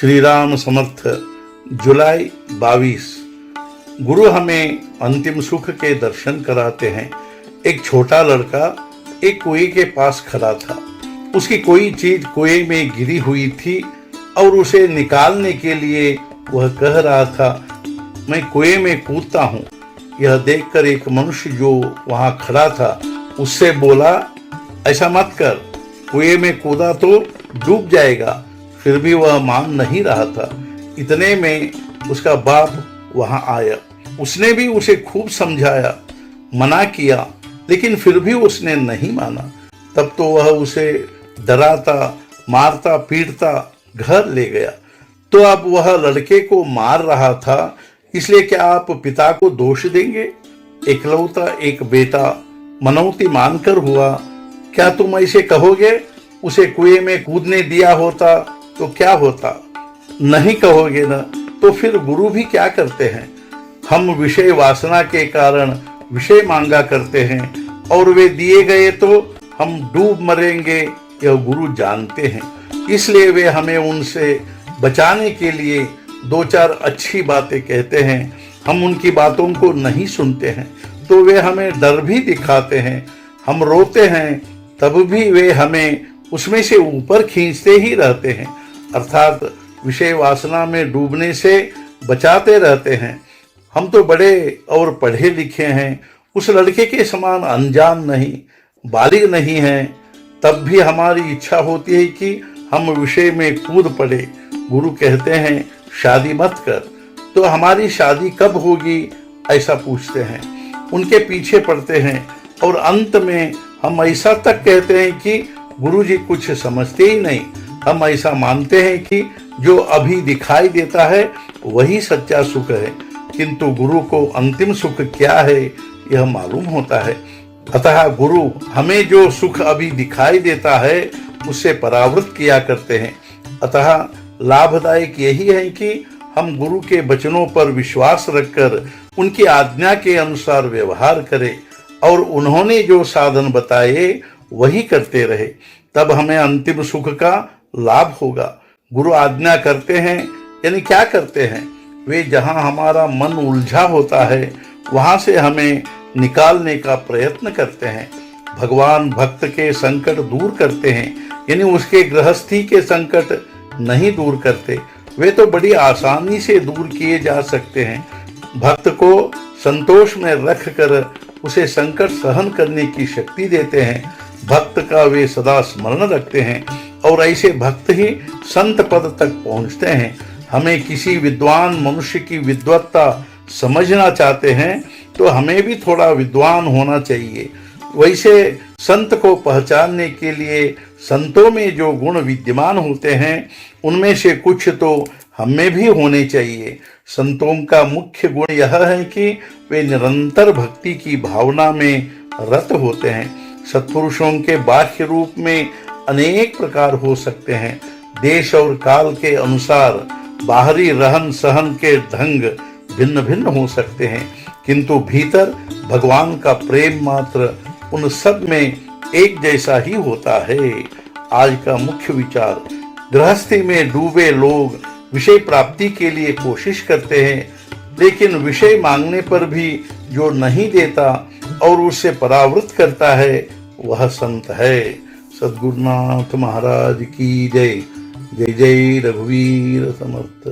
श्री राम समर्थ। जुलाई 22। गुरु हमें अंतिम सुख के दर्शन कराते हैं। एक छोटा लड़का एक कुएं के पास खड़ा था। उसकी कोई चीज कुएं में गिरी हुई थी और उसे निकालने के लिए वह कह रहा था, मैं कुएं में कूदता हूँ। यह देखकर एक मनुष्य जो वहां खड़ा था उससे बोला, ऐसा मत कर, कुएं में कूदा तो डूब जाएगा। फिर भी वह मान नहीं रहा था। इतने में उसका बाप वहां आया। उसने भी उसे खूब समझाया, मना किया, लेकिन फिर भी उसने नहीं माना। तब तो वह उसे डराता, मारता, पीटता घर ले गया। तो अब वह लड़के को मार रहा था, इसलिए क्या आप पिता को दोष देंगे? एकलौता एक बेटा मनौती मानकर हुआ, क्या तुम ऐसे कहोगे? उसे कुएं में कूदने दिया होता तो क्या होता? नहीं कहोगे ना? तो फिर गुरु भी क्या करते हैं? हम विषय वासना के कारण विषय मांगा करते हैं और वे दिए गए तो हम डूब मरेंगे, यह गुरु जानते हैं। इसलिए वे हमें उनसे बचाने के लिए दो चार अच्छी बातें कहते हैं। हम उनकी बातों को नहीं सुनते हैं तो वे हमें डर भी दिखाते हैं। हम रोते हैं तब भी वे हमें उसमें से ऊपर खींचते ही रहते हैं, अर्थात विषय वासना में डूबने से बचाते रहते हैं। हम तो बड़े और पढ़े लिखे हैं, उस लड़के के समान अनजान नहीं, बालिग नहीं हैं, तब भी हमारी इच्छा होती है कि हम विषय में कूद पड़े। गुरु कहते हैं शादी मत कर। तो हमारी शादी कब होगी ऐसा पूछते हैं, उनके पीछे पड़ते हैं और अंत में हम ऐसा तक कहते हैं कि गुरु जी कुछ समझते ही नहीं। हम ऐसा मानते हैं कि जो अभी दिखाई देता है वही सच्चा सुख है, किंतु गुरु को अंतिम सुख क्या है यह मालूम होता है। अतः गुरु हमें जो सुख अभी दिखाई देता है उससे परावृत किया करते हैं। अतः लाभदायक यही है कि हम गुरु के वचनों पर विश्वास रखकर उनकी आज्ञा के अनुसार व्यवहार करें और उन्होंने जो साधन बताए वही करते रहे, तब हमें अंतिम सुख का लाभ होगा। गुरु आज्ञा करते हैं यानी क्या करते हैं? वे जहां हमारा मन उलझा होता है वहां से हमें निकालने का प्रयत्न करते हैं। भगवान भक्त के संकट दूर करते हैं, यानी उसके गृहस्थी के संकट नहीं दूर करते। वे तो बड़ी आसानी से दूर किए जा सकते हैं। भक्त को संतोष में रखकर उसे संकट सहन करने की शक्ति देते हैं। भक्त का वे सदा स्मरण रखते हैं और ऐसे भक्त ही संत पद तक पहुंचते हैं। हमें किसी विद्वान मनुष्य की विद्वत्ता समझना चाहते हैं तो हमें भी थोड़ा विद्वान होना चाहिए। वैसे संत को पहचानने के लिए संतों में जो गुण विद्यमान होते हैं उनमें से कुछ तो हमें भी होने चाहिए। संतों का मुख्य गुण यह है कि वे निरंतर भक्ति की भावना में रत होते हैं। सत्पुरुषों के बाह्य रूप में अनेक प्रकार हो सकते हैं। देश और काल के अनुसार बाहरी रहन सहन के ढंग भिन्न भिन्न हो सकते हैं, किंतु भीतर भगवान का प्रेम मात्र उन सब में एक जैसा ही होता है। आज का मुख्य विचार, गृहस्थी में डूबे लोग विषय प्राप्ति के लिए कोशिश करते हैं, लेकिन विषय मांगने पर भी जो नहीं देता और उससे परावृत करता है वह संत है। सद्गुरुनाथ महाराज की जय। जय जय रघुवीर समर्थ।